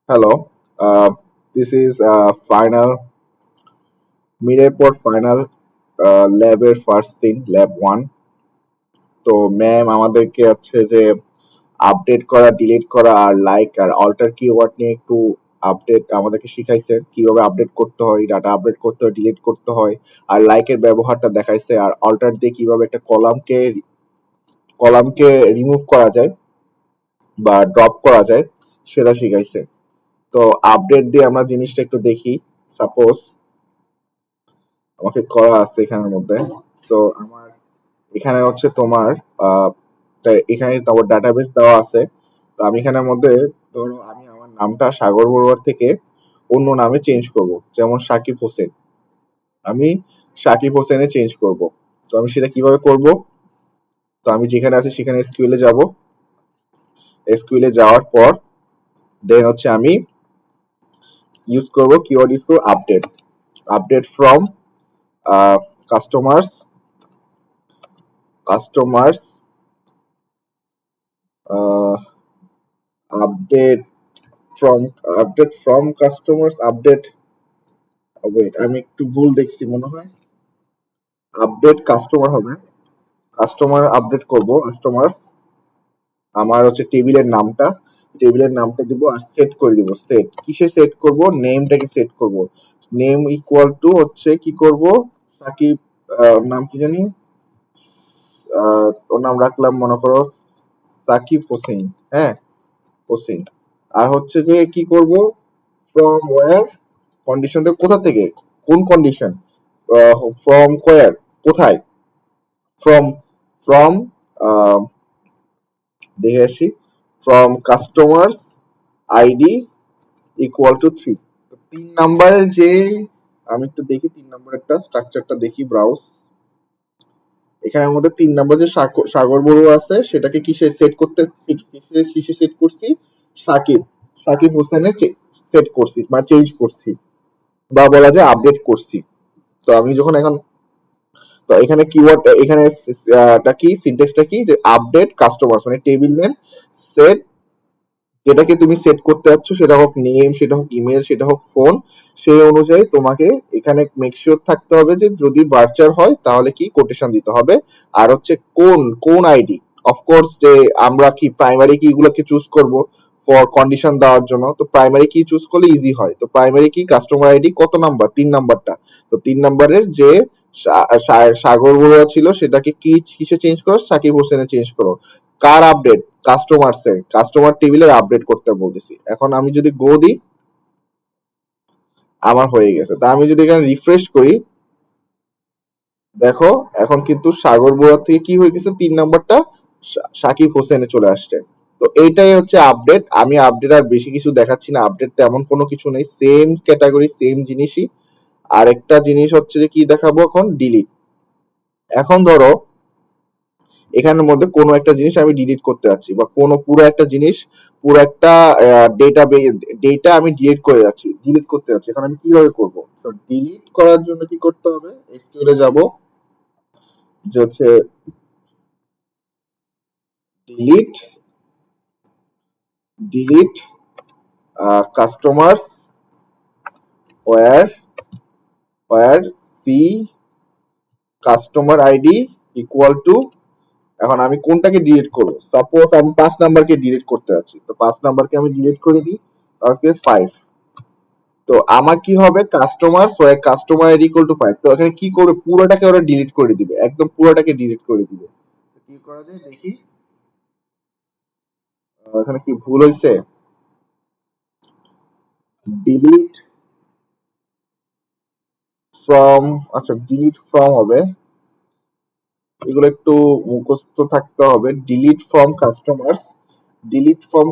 Hello, this is final mid-report final ল্যাবের first দিন lab 1। তো ম্যাম আমাদেরকে হচ্ছে যে আপডেট করা, ডিলিট করা আর লাইক আর অল্টার কিওয়ার্ড নিয়ে একটু আপডেট আমাদেরকে শিখাইছে, কিভাবে আপডেট করতে হয়, ডাটা আপডেট করতে হয়, ডিলিট করতে হয়, আর লাইকের ব্যবহারটা দেখাইছে, আর অল্টার দিয়ে কিভাবে একটা কলামকে রিমুভ করা যায় বা ড্রপ করা যায় সেটা শিখাইছে। তো আপডেট দিয়ে আমরা জিনিসটা একটু দেখি। সাপোজ আমাকে করা আছে এখানের মধ্যে। সো আমার এখানে হচ্ছে তোমার এখানে তোমার ডাটাবেস দেওয়া আছে। তো আমি এখানের মধ্যে ধরো আমি আমার নামটা সাগর বড়ুয়ার থেকে অন্য নামে চেঞ্জ করব, যেমন সাকিব হোসেন। আমি সাকিব হোসেনে চেঞ্জ করব। তো আমি সেটা কিভাবে করব? তো আমি যেখানে আছি সেখানে এসকিউএল এ যাব। এসকিউএল এ যাওয়ার পর দেন হচ্ছে আমি ইউজ করব, কিওয়ার্ড ইউজ করব update. Update from customers customers update from customers update. Wait, আমি একটু ভুল দেখছি মনে হয়। আপডেট কাস্টমার হবে, কাস্টমার আপডেট করব। কাস্টমার আমার হচ্ছে টেবিলের নামটা দিব আর সেট করে দিব। সেট কিসে সেট করব? নেমটাকে সেট করব। নেম ইকুয়াল টু হচ্ছে কি করব, সাকিব, নাম কি জানি, ওর নাম রাখলাম মনে করো সাকিব হোসেন। হ্যাঁ, হোসেন। আর হচ্ছে যে কি করব, ফ্রম ওয়্যার, কন্ডিশন থেকে কোথা থেকে, কোন কন্ডিশন, ফ্রম কোয়ার, কোথায়, ফ্রম ফ্রম দেখে আসি, from customer ID equal two 3। তো 3 নাম্বারের যে, আমি একটু দেখি 3 নাম্বারেরটা স্ট্রাকচারটা দেখি, ব্রাউজ। এখানের মধ্যে 3 নাম্বার যে সাগর বড়ুয়া আছে সেটাকে কিসে সেট করতে, কিসে সেট করছি, সাকিব সাকিব হোসেনে সেট করছি বা চেঞ্জ করছি, বা বলা যায় আপডেট করছি। তো আমি যখন এখন, তো এখানে কিওয়ার্ড, এখানে কি সিনট্যাক্সটা কি, যে আপডেট কাস্টমার মানে টেবিল নেম সেট, যেটাকে তুমি সেট করতে যাচ্ছ সেটা হোক নেম, সেটা হোক ইমেল, সেটা হোক ফোন, সেই অনুযায়ী তোমাকে এখানে মেক শিওর থাকতে হবে যে যদি ভার্চার হয় তাহলে কি কোটেশন দিতে হবে। আর হচ্ছে কোন কোন আইডি, অফকোর্স যে আমরা কি প্রাইমারি কি গুলোকে চুজ করব ফর কন্ডিশন দেওয়ার জন্য। তো প্রাইমারি কি চুজ করলে ইজি হয়। তো প্রাইমারি কি কাস্টমার আইডি কত নাম্বার, 3 নাম্বারটা। তো 3 নাম্বারের যে সাগর বড়ুয়া ছিল সেটাকে কি কিসে চেঞ্জ করো, সাকিব হোসেনে চেঞ্জ করো। কার আপডেট, কাস্টমার্সের, কাস্টমার টেবিলের আপডেট করতে বলতেছি। এখন আমি যদি গো দিই, আমার হয়ে গেছে। তা আমি যদি এখানে রিফ্রেশ করি, দেখো এখন কিন্তু সাগর বড়ুয়া থেকে কি হয়ে গেছে, 3 নাম্বারটা সাকিব হোসেনে চলে আসছে। তো এইটাই হচ্ছে আপডেট। আমি আপডেট আর বেশি কিছু দেখাচ্ছি না, আপডেট তেমন কোনো কিছু নেই, সেম ক্যাটাগরি সেম জিনিসই। আরেকটা জিনিস হচ্ছে যে কি দেখাবো এখন, ডিলিট। এখন ধরো এখানের মধ্যে কোনো একটা জিনিস আমি ডিলিট করতে যাচ্ছি, বা কোনো পুরো একটা জিনিস, পুরো একটা ডেটা ডেটা আমি ডিলিট করতে যাচ্ছি। এখন আমি কিভাবে করব? তো ডিলিট করার জন্য কি করতে হবে, এসকিউএল এ যাব, যে হচ্ছে delete delete customer where where C customer ID equal to, এখন আমি কোনটাকে ডিলিট করব? সাপোজ আমি 5 নাম্বারকে ডিলিট করতে যাচ্ছি, তো 5 নাম্বারকে আমি ডিলিট করে দিই, আজকে 5। তো আমার কি হবে, কাস্টমার সোয়ার কাস্টমার আইডি ইকুয়াল টু 5। তো এখানে কি করবে, পুরোটাকে ওরা ডিলিট করে দিবে, একদম পুরোটাকে ডিলিট করে দিবে। কি করা যায় দেখি, এখানে কি ভুল হয়েছে, ডিলিট ফ্রম, আচ্ছা ডিলিট ফ্রম হবে, এগুলো একটু মুখস্থ থাকতে হবে। Delete from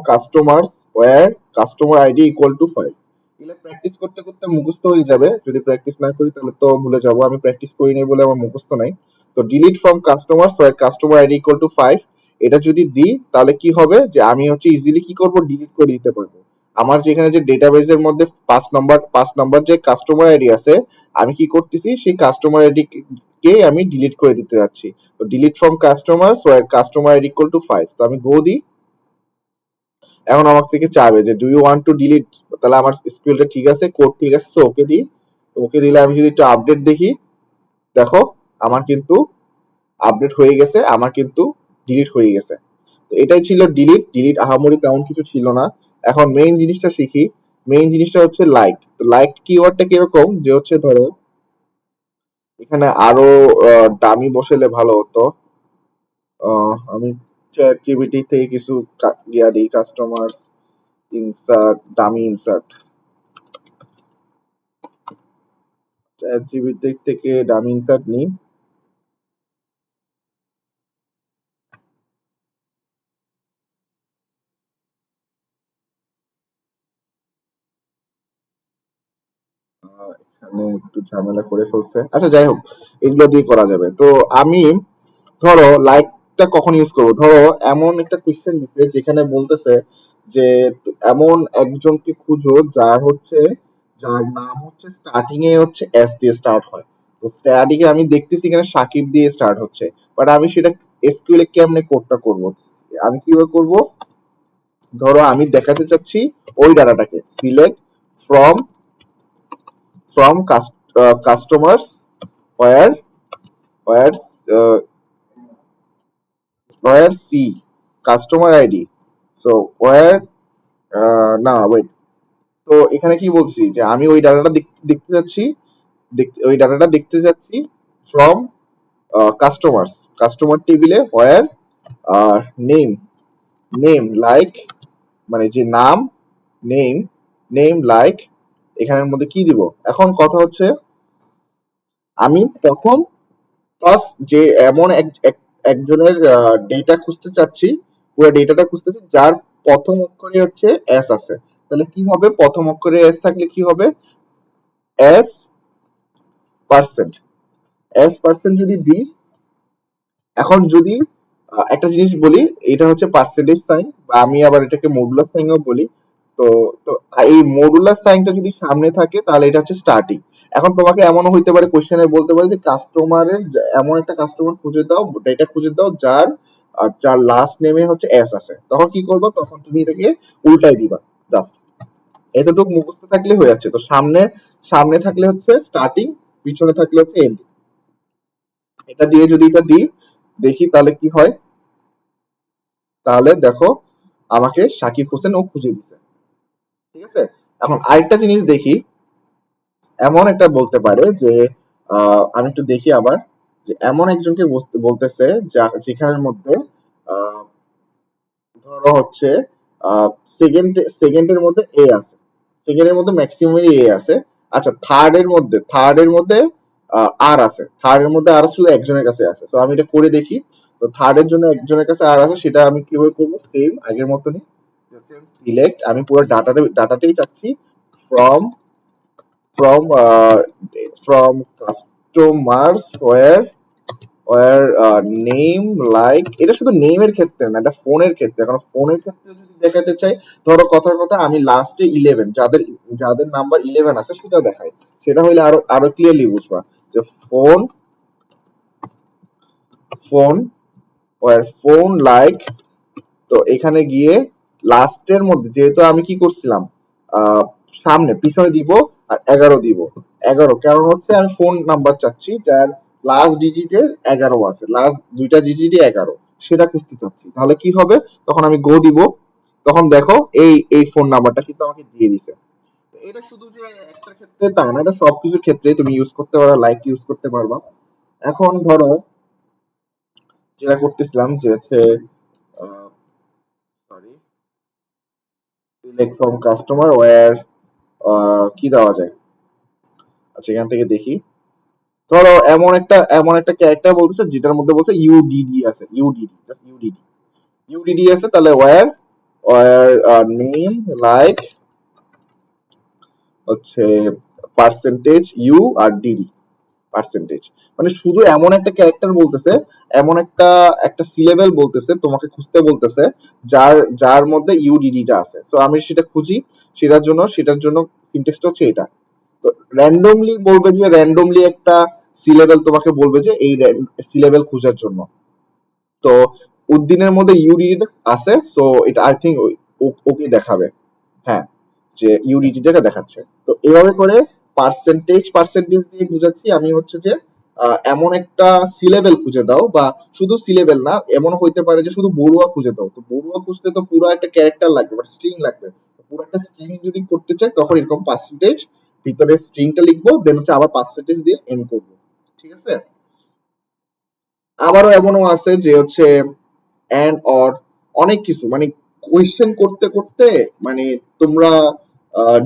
customers where customer ID equal to 5। এগুলো প্র্যাকটিস করতে করতে মুখস্থ হয়ে যাবে, যদি প্র্যাকটিস না করি তাহলে তো ভুলে যাবো। আমি প্র্যাকটিস করি নাই বলে আমার মুখস্থ নাই। তো delete from customer where customer ID equal to 5, এটা যদি দিই তাহলে কি হবে, যে আমি হচ্ছে ইজিলি কি করব, ডিলিট করে দিতে পারবো। আমার যেখানে যে ডেটাবেজের মধ্যে 5 নাম্বার যে কাস্টমার আইডি আছে, আমি কি করতেছি সেই কাস্টমার আইডি কে আমি ডিলিট করে দিতে যাচ্ছি। তো delete from customer where customer ID equal to 5। তো আমি গো দিই, এখন আমার থেকে চাবে যে do you want to delete, তাহলে আমার স্কুলটা ঠিক আছে, কোড ঠিক আছে, তো ওকে দিই। ওকে দিলে আমি যদি একটু আপডেট দেখি, দেখো আমার কিন্তু আপডেট হয়ে গেছে, আমার কিন্তু ডিলিট হয়ে গেছে। তো এটাই ছিল ডিলিট। ডিলিট আহামরি তেমন কিছু ছিল না। এখন মেইন জিনিসটা শিখি। মেইন জিনিসটা হচ্ছে লাইক। তো লাইক কিওয়ার্ডটা কিরকম, যে হচ্ছে ধরো এখানে আরো ডামি বসালে ভালো হতো। আমি চ্যাট জিপিটি থেকে কিছু ইয়া দিই, customer insert, dummy insert. Chat GPT থেকে ডামি ইনসার্ট নিই। এখানে একটু ঝামেলা করে ফেলছে, আচ্ছা যাই হোক, এগুলো দিয়ে করা যাবে। তো আমি ধরো লাইকটা কখন ইউজ করবো, ধরো এমন একটা কোয়েশ্চেন দিচ্ছে যেখানে বলতেছে যে এমন একজনকে খুঁজো যার হচ্ছে, যার নাম হচ্ছে স্টার্টিং এ হচ্ছে এস দিয়ে স্টার্ট হয়। তো স্টার্টিং এ আমি দেখতেছি এখানে সাকিব দিয়ে স্টার্ট হচ্ছে, বাট আমি সেটা এসকিউএল এ কেমনে কোডটা করব, আমি কিভাবে করব, ধরো আমি দেখাতে চাচ্ছি ওই ডাটাটাকে select from from customers where where where C customer ID, so where না ওয়েট, তো এখানে কি বলছি যে আমি ওই ডাটাটা দেখতে যাচ্ছি, ওই ডাটাটা দেখতে যাচ্ছি ফ্রম কাস্টমার্স, কাস্টমার টেবিলে ওয়্যার নেম, নেম লাইক, মানে যে নাম, নেম, নেম লাইক, এখানের মধ্যে কি দিব। এখন কথা হচ্ছে আমি প্রথম ফার্স্ট যে এমন একজনের ডেটা খুঁজতে চাচ্ছি, পুরো ডেটাটা খুঁজতেছি যার প্রথম অক্ষরে হচ্ছে এস আছে, তাহলে কি হবে, প্রথম অক্ষরে এস থাকলে কি হবে, এস পার্সেন্ট, এস পার্সেন্ট যদি দিই, এখন যদি একটা জিনিস বলি, এটা হচ্ছে পার্সেন্টেজ সাইন, বা আমি আবার এটাকে মডুলাস সাইনও বলি। তো তো এই মডুলাস সাইনটা যদি সামনে থাকে তাহলে এটা হচ্ছে স্টার্টিং। এখন তোমাকে এমনও হইতে পারে কোশ্চেনে বলতে পারে যে কাস্টমারের এমন একটা কাস্টমার খুঁজে দাও, ডেটা খুঁজে দাও যার যার লাস্ট নেমে হচ্ছে এস আছে, তখন কি করবো, তখন তুমি এটাকে উল্টাই দিবা, জাস্ট এতটুকু মুখস্থ থাকলে হয়ে যাচ্ছে। তো সামনে, সামনে থাকলে হচ্ছে স্টার্টিং, পিছনে থাকলে হচ্ছে এন্ড। এটা দিয়ে যদি এটা দিই, দেখি তাহলে কি হয়, তাহলে দেখো আমাকে সাকিব হোসেন ও খুঁজে দিছে, ঠিক আছে। এখন আরেকটা জিনিস দেখি, এমন একটা বলতে পারে যে আমি একটু দেখি আবার, যে এমন একজনকে বলতেছে যা যেখানের মধ্যে আহ, ধরো হচ্ছে সেকেন্ডের মধ্যে এ আছে, সেকেন্ডের মধ্যে ম্যাক্সিমামই এ আছে। আচ্ছা থার্ড এর মধ্যে আর আছে, থার্ড এর মধ্যে আর শুধু একজনের কাছে আছে, তো আমি এটা করে দেখি। তো থার্ড এর জন্য একজনের কাছে আর আছে, সেটা আমি কিভাবে করবো, সেম আগের মতনই, সিলেক্ট, আমি পুরো ডাটাটাই চাচ্ছি from from from customers where where name like, এটা শুধু নেমের ক্ষেত্রে না, এটা ফোনের ক্ষেত্রে। এখন ফোনের ক্ষেত্রে যদি দেখাতে চাই, ধরো কথার কথা আমি লাস্টে 11, যাদের যাদের নাম্বার 11 আছে সেটা দেখাই, সেটা হইলে আরো আরো ক্লিয়ারলি বুঝবা যে phone, phone where phone like. তো এখানে গিয়ে লাস্টের মধ্যে যেহেতু আমি কি করছিলাম, আহ, সামনে পিছনে দিব, আর 11 দিব। 11 কারণ হচ্ছে আমি ফোন নাম্বার চাচ্ছি যার লাস্ট ডিজিটে 11 আছে, লাস্ট দুইটা ডিজিটে 11, সেটা খুঁজতে চাচ্ছি। তাহলে কি হবে, তখন আমি গো দিব, তখন দেখো এই এই ফোন নাম্বারটা কিন্তু আমাকে দিয়ে দিছে। এটা শুধু যে একটা ক্ষেত্রে তা না, এটা সবকিছুর ক্ষেত্রে তুমি ইউজ করতে পারো, লাইক ইউজ করতে পারবা। এখন ধরো যেটা করতেছিলাম যে হচ্ছে sorry, select from customer where কি দেওয়া যায়, আচ্ছা এখান থেকে দেখি, ধরো এমন একটা ক্যারেক্টার বলতেছে যেটার মধ্যে বলছে ইউডিডি আছে, ইউডিডি জাস্ট ইউডিডি, ইউডিডি আছে, তাহলে ওয়্যার ওয়্যার নেম লাইক হচ্ছে percentage U R DD, percentage, মানে শুধু এমন একটা ক্যারেক্টার বলতেছে, এমন একটা একটা সিলেবেল বলতেছে, তোমাকে খুঁজতে বলতেছে যার যার মধ্যে ইউডিডিটা আছে। সো আমি সেটা খুঁজি, সেটার জন্য সিনট্যাক্সটা হচ্ছে এটা। তো র্যান্ডমলি বলবে যে র্যান্ডমলি একটা সিলেবেল তোমাকে বলবে যে এই সিলেবেল খোঁজার জন্য। তো উদ্দিনের মধ্যে ইউডিডি আছে, সো এটা আই থিঙ্ক ওকে দেখাবে। হ্যাঁ, যে ইউডিটিটা দেখাচ্ছে। তো এভাবে করে পার্সেন্টেজ দিয়ে বুঝাচ্ছি আমি হচ্ছে যে এমন একটা সি লেভেল খুঁজে দাও, বা শুধু সি লেভেল না, এমন হইতে পারে যে শুধু বড়ুয়া খুঁজে দাও। তো বড়ুয়া খুঁজতে তো পুরো একটা ক্যারেক্টার লাগবে বা স্ট্রিং লাগবে। পুরো একটা স্ট্রিং যদি করতে চাই তখন এরকম পার্সেন্টেজ ভিতরে স্ট্রিংটা লিখবো, দেন হচ্ছে আবার পার্সেন্টেজ দিয়ে এন্ড করবো। ঠিক আছে? আবারও এমনও আছে যে হচ্ছে অ্যান্ড অর অনেক কিছু, মানে কোয়েশ্চেন করতে করতে মানে তোমরা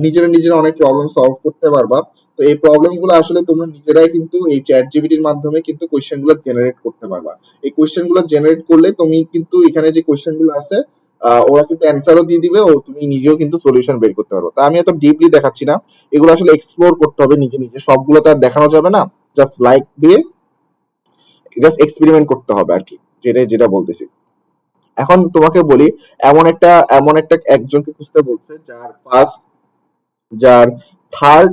নিজেরা অনেক প্রবলেম সলভ করতে পারবা। তো এই প্রবলেম গুলো আসলে তোমরা নিজেরাই কিন্তু এই চ্যাট জিপিটির মাধ্যমে কিন্তু কোয়েশ্চেন গুলো জেনারেট করতে পারবা। এই কোয়েশ্চেন গুলো জেনারেট করলে তুমি কিন্তু এখানে যে কোয়েশ্চেন গুলো আছে ওরা কিন্তু অ্যান্সারও দিয়ে দিবে, ও তুমি নিজেও কিন্তু সলিউশন বের করতে পারো। তা আমি এত ডিপলি দেখাচ্ছি না, এগুলো আসলে এক্সপ্লোর করতে হবে নিজে নিজে, সবগুলো তো আর দেখানো যাবে না। জাস্ট লাইক দিয়ে জাস্ট এক্সপেরিমেন্ট করতে হবে আর কি, যেটা যেটা বলতেছি। এখন তোমাকে বলি, এমন একটা একজনকে খুঁজতে বলছে যার থার্ড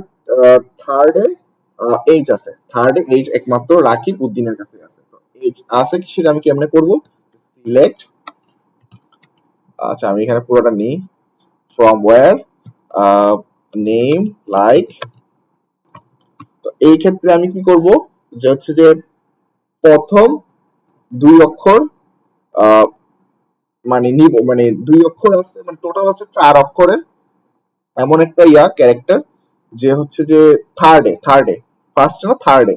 থার্ডে এইচ আছে, থার্ডে এইচ একমাত্র রাকিব উদ্দিনের কাছে আছে। তো এইচ আছে কি সেটা আমি কেমনে করব? সিলেক্ট, আচ্ছা আমি এখানে পুরোটা নিই, ফ্রম ওয়্যার নেম লাইক। তো এই ক্ষেত্রে আমি কি করব, যে হচ্ছে যে প্রথম 2 অক্ষর আহ, মানে নিব, মানে 2 অক্ষর আছে, মানে টোটাল হচ্ছে 4 অক্ষরের এমন একটা ক্যারেক্টার, যে হচ্ছে যে থার্ডে ফার্স্ট না থার্ডে,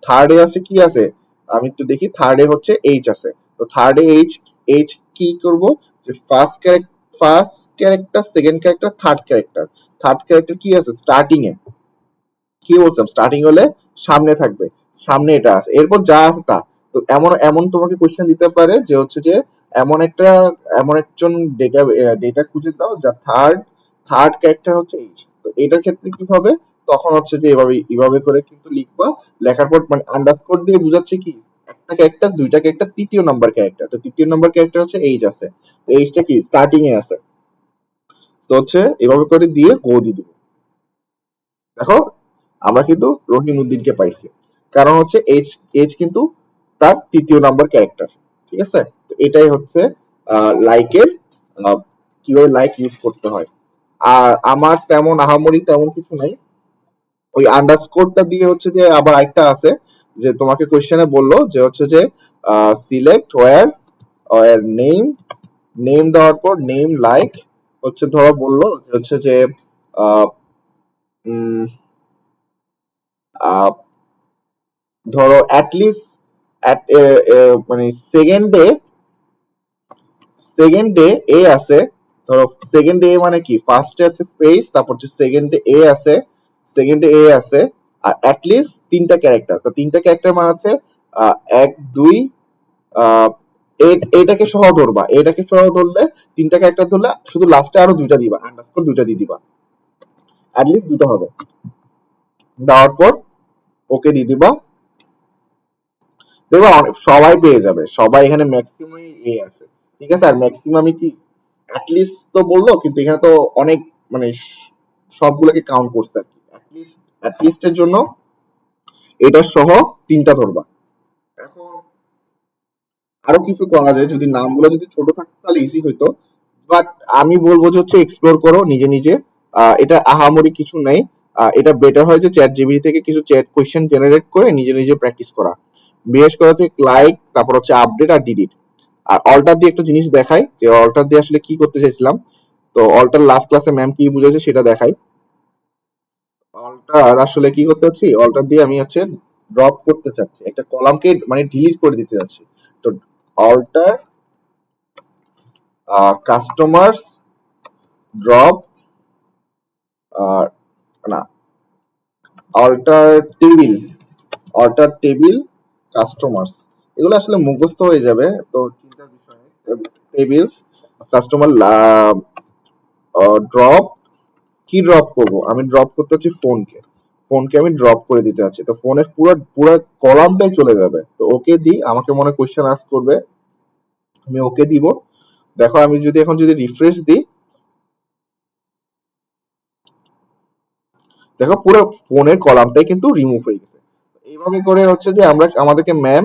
থার্ডে আছে কি আছে, আমি একটু দেখি, থার্ডে হচ্ছে এইচ আছে। তো থার্ডে এইচ, এইচ কি করব, যে first character, second character, third character কি আছে স্টার্টিং এ, কি বলছিলাম স্টার্টিং হলে সামনে থাকবে, সামনে এটা আছে, এরপর যা আছে তা। তো এমন এমন তোমাকে কোশ্চেন দিতে পারে যে হচ্ছে যে এমন একটা এমন একজন ডেটা ডেটা খুঁজে দাও যা থার্ড ক্যারেক্টার হচ্ছে এইচ। তো এটার ক্ষেত্রে কি হবে, তখন হচ্ছে যে এভাবে করে কিন্তু লিখবা। লেখার পর মানে আন্ডারস্কোর দিয়ে বুঝাচ্ছে কি, একটা ক্যারেক্টার, দুইটা ক্যারেক্টার, তৃতীয় নাম্বার ক্যারেক্টার, তো তৃতীয় নাম্বার ক্যারেক্টার হচ্ছে এইচ আছে। তো এইচটা কি স্টার্টিং এ আছে। তো হচ্ছে এভাবে করে দিয়ে গো দিয়ে দিবো। দেখো আমরা কিন্তু রহিম উদ্দিনকে পাইছি, কারণ হচ্ছে এইচ, এইচ কিন্তু তার তৃতীয় নাম্বার ক্যারেক্টার। ঠিক আছে? তো এটাই হচ্ছে লাইকের কিভাবে লাইক ইউজ করতে হয়। আর আমার তেমন আহামরি তেমন কিছু নাই, ওই আন্ডারস্কোরটা দিয়ে হচ্ছে যে আবার একটা আছে, যে তোমাকে কোশ্চেনে বললো যে হচ্ছে যে select where where name, name দেওয়ার পর নেম লাইক হচ্ছে, ধরো বললো যে হচ্ছে যে আহ, উম, আহ, ধরো অ্যাটলিস্ট মানে সেকেন্ডে এ আছে, ধরো সেকেন্ডে এ মানে কি, ফার্স্টে আছে স্পেস, তারপর হচ্ছে সেকেন্ডে এ আছে, সেকেন্ডে এ আছে, আর অ্যাটলিস্ট 3টা ক্যারেক্টার। তো 3টা ক্যারেক্টার মানে হচ্ছে 1 2, আহ, এটাকে সহ ধরবা, এটাকে সহ ধরলে 3টা ক্যারেক্টার ধরলে শুধু লাস্টে আরো 2টা দিবা, আন্ডারস্কোর 2টা দিয়ে দিবা, অ্যাটলিস্ট 2টা হবে। দেওয়ার পর ওকে দিয়ে দিবা, দেখো সবাই পেয়ে যাবে, সবাই এখানে ম্যাক্সিমামই এ আছে। ঠিক আছে? আর ম্যাক্সিমামই কি অ্যাটলিস্ট তো বললো, কিন্তু এখানে তো অনেক মানে সবগুলোকে কাউন্ট করছে আর কি। অ্যাটলিস্টের জন্য এটা সহ 3টা ধরবা। এখন আরো কিছু করা যায়, যদি নামগুলো যদি ছোট থাকতো তাহলে ইজি হইতো, বাট আমি বলবো যে হচ্ছে এক্সপ্লোর করো নিজে নিজে। এটা আহামরি কিছু নাই। এটা বেটার হয় যে চ্যাট জিপিটি থেকে কিছু চ্যাট কোয়েশ্চেন জেনারেট করে নিজে নিজে প্র্যাকটিস করা। বিশেষ করে হচ্ছে লাইক, তারপর হচ্ছে আপডেট আর ডিলিট। আর অল্টার দিয়ে একটা জিনিস দেখাই, যে অল্টার দিয়ে আসলে কি করতে চাইছিলাম। তো অল্টার লাস্ট ক্লাসে ম্যাম কি বুঝেছে সেটা দেখাই। অল্টার আসলে কি করতে চাচ্ছি, অল্টার দিয়ে আমি হচ্ছে ড্রপ করতে চাচ্ছি, একটা কলামকে মানে ডিলিট করে দিতে যাচ্ছি। তো অল্টার কাস্টমার্স ড্রপ, না, alter table, alter table customers, এগুলো আসলে মুখস্থ হয়ে যাবে, তো চিন্তার বিষয় নেই। টেবিলস কাস্টমার ড্রপ, কি ড্রপ করব, আমি ড্রপ করতে হচ্ছে ফোনকে, ফোনকে আমি ড্রপ করে দিতে যাচ্ছি। তো ফোনের পুরো পুরো কলামটাই চলে যাবে। তো ওকে দিই, আমাকে মনে কোশ্চেন আস্ক করবে, আমি ওকে দিব। দেখো আমি যদি এখন যদি রিফ্রেশ দিই, দেখো পুরো ফোনের কলামটাই কিন্তু রিমুভ হয়ে গেছে। এইভাবে করে হচ্ছে যে আমরা আমাদেরকে ম্যাম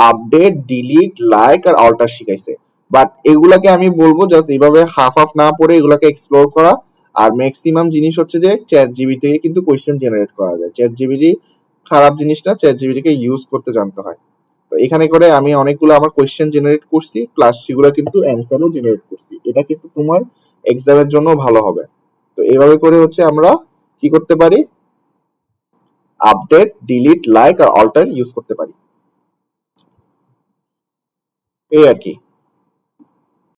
আপডেট ডিলিট লাইক আর অল্টার শিখাইছে। বাট এগুলাকে আমি বলবো জাস্ট এইভাবে হাফ হাফ না পড়ে এগুলাকে এক্সপ্লোর করা। আর ম্যাক্সিমাম জিনিস হচ্ছে যে চ্যাট জিবি থেকে কিন্তু কোয়েশ্চেন জেনারেট করা যায়। চ্যাট জিবিটি খারাপ জিনিসটা, চ্যাট জিবিটিকে ইউজ করতে জানতে হয়। তো এখানে করে আমি অনেকগুলো আমার কোয়েশ্চেন জেনারেট করছি, প্লাস সেগুলো কিন্তু অ্যান্সারও জেনারেট করছি। এটা কিন্তু তোমার এক্সামের জন্য ভালো হবে। তো এইভাবে করে হচ্ছে আমরা কি করতে পারি, আপডেট, ডিলিট, লাইক আর অল্টার ইউজ করতে পারি, এই আর কি।